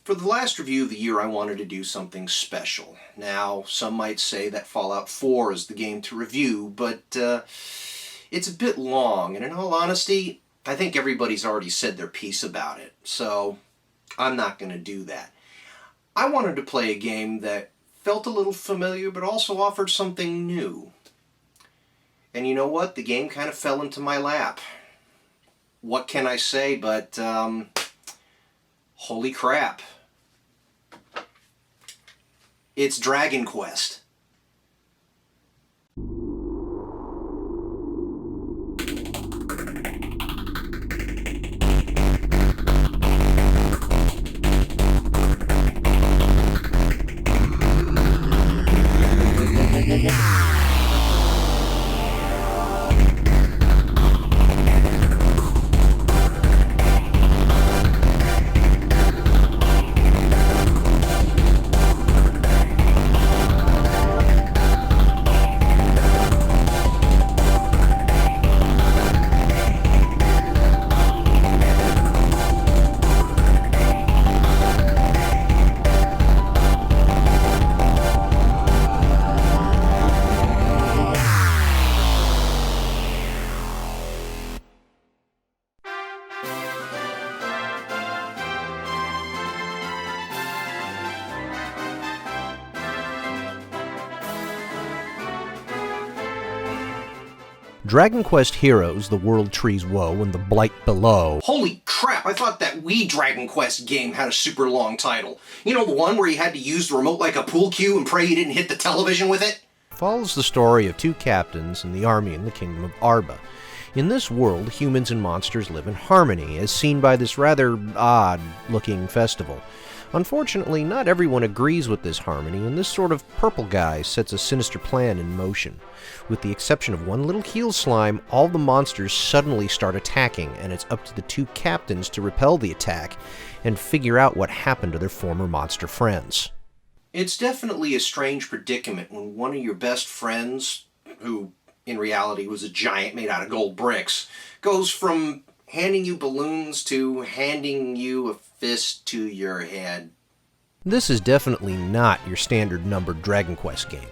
For the last review of the year, I wanted to do something special. Now, some might say that Fallout 4 is the game to review, but it's a bit long, and in all honesty, I think everybody's already said their piece about it, so I'm not going to do that. I wanted to play a game that felt a little familiar, but also offered something new. And you know what? The game kind of fell into my lap. What can I say but, holy crap. It's Dragon Quest. Dragon Quest Heroes, The World Tree's Woe, and The Blight Below. Holy crap, I thought that Wii Dragon Quest game had a super long title. You know, the one where you had to use the remote like a pool cue and pray you didn't hit the television with it? Follows the story of two captains in the army in the kingdom of Arba. In this world, humans and monsters live in harmony, as seen by this rather odd-looking festival. Unfortunately, not everyone agrees with this harmony, and this sort of purple guy sets a sinister plan in motion. With the exception of one little heel slime, all the monsters suddenly start attacking, and it's up to the two captains to repel the attack and figure out what happened to their former monster friends. It's definitely a strange predicament when one of your best friends, who in reality was a giant made out of gold bricks, goes from handing you balloons to handing you a fist to your head. This is definitely not your standard numbered Dragon Quest game.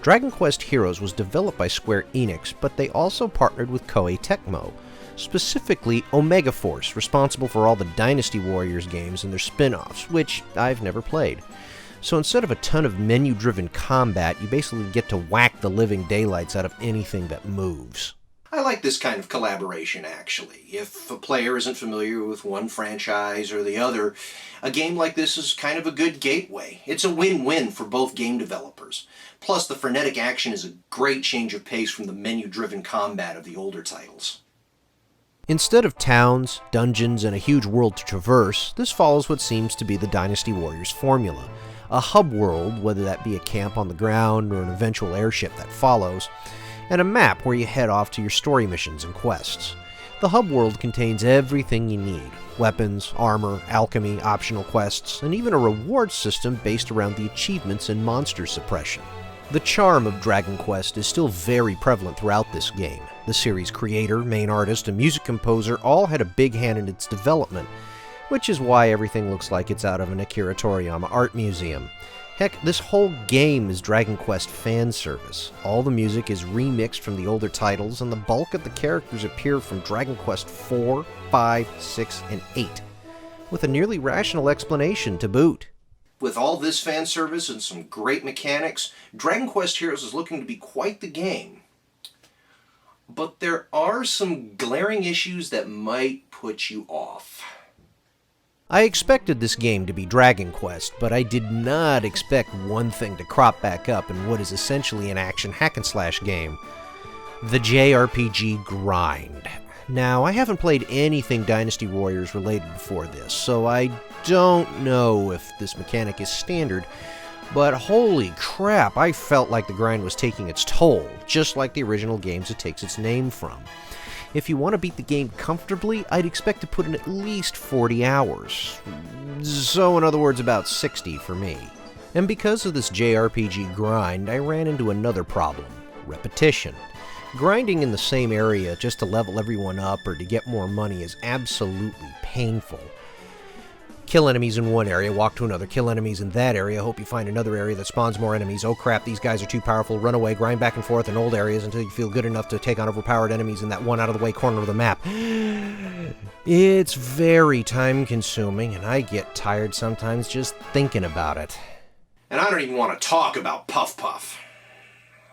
Dragon Quest Heroes was developed by Square Enix, but they also partnered with Koei Tecmo, specifically Omega Force, responsible for all the Dynasty Warriors games and their spin-offs, which I've never played. So instead of a ton of menu-driven combat, you basically get to whack the living daylights out of anything that moves. I like this kind of collaboration, actually. If a player isn't familiar with one franchise or the other, a game like this is kind of a good gateway. It's a win-win for both game developers. Plus, the frenetic action is a great change of pace from the menu-driven combat of the older titles. Instead of towns, dungeons, and a huge world to traverse, this follows what seems to be the Dynasty Warriors formula. A hub world, whether that be a camp on the ground or an eventual airship that follows, and a map where you head off to your story missions and quests. The hub world contains everything you need: weapons, armor, alchemy, optional quests, and even a reward system based around the achievements and monster suppression. The charm of Dragon Quest is still very prevalent throughout this game. The series' creator, main artist, and music composer all had a big hand in its development, which is why everything looks like it's out of an Akira Toriyama art museum. Heck, this whole game is Dragon Quest fan service. All the music is remixed from the older titles, and the bulk of the characters appear from Dragon Quest 4, 5, 6, and 8, with a nearly rational explanation to boot. With all this fan service and some great mechanics, Dragon Quest Heroes is looking to be quite the game. But there are some glaring issues that might put you off. I expected this game to be Dragon Quest, but I did not expect one thing to crop back up in what is essentially an action hack-and-slash game: the JRPG grind. Now, I haven't played anything Dynasty Warriors related before this, so I don't know if this mechanic is standard, but holy crap, I felt like the grind was taking its toll, just like the original games it takes its name from. If you want to beat the game comfortably, I'd expect to put in at least 40 hours. So in other words, about 60 for me. And because of this JRPG grind, I ran into another problem: repetition. Grinding in the same area just to level everyone up or to get more money is absolutely painful. Kill enemies in one area, walk to another, kill enemies in that area, hope you find another area that spawns more enemies. Oh crap, these guys are too powerful, run away, grind back and forth in old areas until you feel good enough to take on overpowered enemies in that one out-of-the-way corner of the map. It's very time-consuming, and I get tired sometimes just thinking about it. And I don't even want to talk about Puff Puff.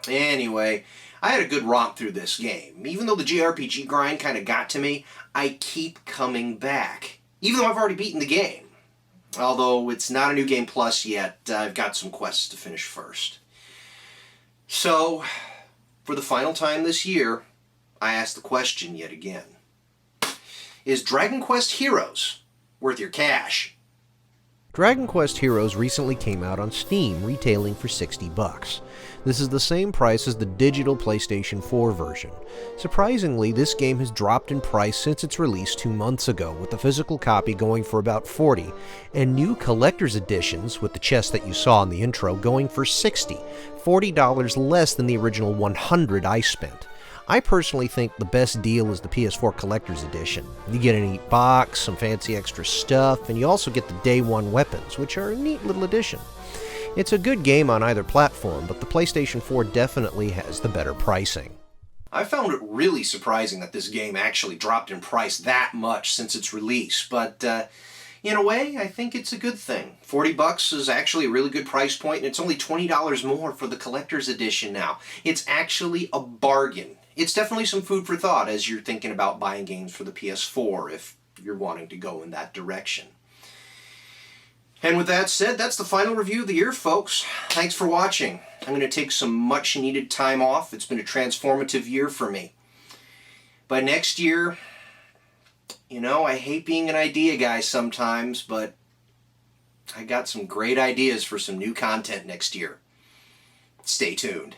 Anyway, I had a good romp through this game. Even though the JRPG grind kind of got to me, I keep coming back. Even though I've already beaten the game. Although it's not a New Game Plus yet, I've got some quests to finish first. So, for the final time this year, I ask the question yet again. Is Dragon Quest Heroes worth your cash? Dragon Quest Heroes recently came out on Steam, retailing for $60. This is the same price as the digital PlayStation 4 version. Surprisingly, this game has dropped in price since its release 2 months ago, with the physical copy going for about $40, and new collector's editions, with the chest that you saw in the intro, going for $60, $40 less than the original $100 I spent. I personally think the best deal is the PS4 Collector's Edition. You get a neat box, some fancy extra stuff, and you also get the Day 1 weapons, which are a neat little addition. It's a good game on either platform, but the PlayStation 4 definitely has the better pricing. I found it really surprising that this game actually dropped in price that much since its release, but in a way, I think it's a good thing. $40 is actually a really good price point, and it's only $20 more for the Collector's Edition now. It's actually a bargain. It's definitely some food for thought as you're thinking about buying games for the PS4 if you're wanting to go in that direction. And with that said, that's the final review of the year, folks. Thanks for watching. I'm going to take some much needed time off. It's been a transformative year for me. But next year, I hate being an idea guy sometimes, but I got some great ideas for some new content next year. Stay tuned.